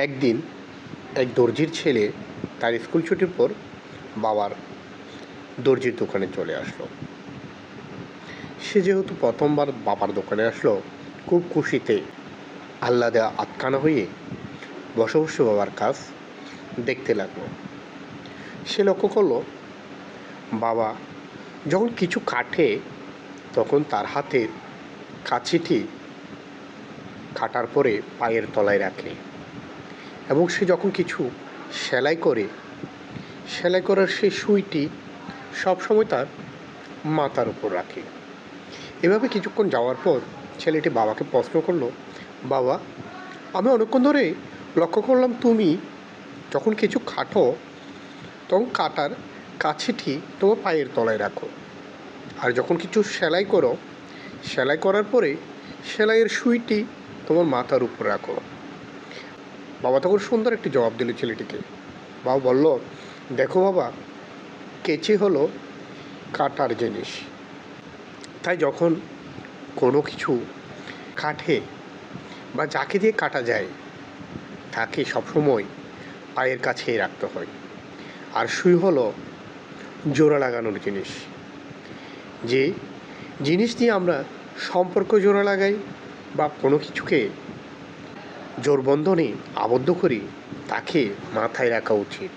একদিন এক দর্জির ছেলে তার স্কুল ছুটির পর বাবার দর্জির দোকানে চলে আসলো। সে যেহেতু প্রথমবার বাবার দোকানে আসলো, খুব খুশিতে আহ্লাদে আটকানা হয়ে বসে বসে বাবার কাজ দেখতে লাগলো। সে লক্ষ্য করলো বাবা যখন কিছু কাটে তখন তার হাতের কাছিটি কাটার পরে পায়ের তলায় রাখে, এবং সে যখন কিছু সেলাই করার সেই সুইটি সবসময় তার মাথার উপর রাখে। এভাবে কিছুক্ষণ যাওয়ার পর ছেলেটি বাবাকে প্রশ্ন করলো, বাবা, আমি অনেকক্ষণ ধরে লক্ষ্য করলাম তুমি যখন কিছু কাটো তখন কাটার কাছিটি তোমার পায়ের তলায় রাখো, আর যখন কিছু সেলাই করার পরে সেলাইয়ের সুইটি তোমার মাথার উপর রাখো। বাবা তখন সুন্দর একটি জবাব দিল ছেলেটিকে। বাবা বলল, দেখো বাবা, কেচি হলো কাটার জিনিস, তাই যখন কোনো কিছু কাটে বা যাকে দিয়ে কাটা যায় তাকে সবসময় পায়ের কাছেই রাখতে হয়। আর সুই হলো জোড়া লাগানোর জিনিস, যে জিনিস দিয়ে আমরা সম্পর্ক জোড়া লাগাই বা কোনো কিছুকে জোড়বন্ধনে আবদ্ধ করি, তাকে মাথায় রাখা উচিত।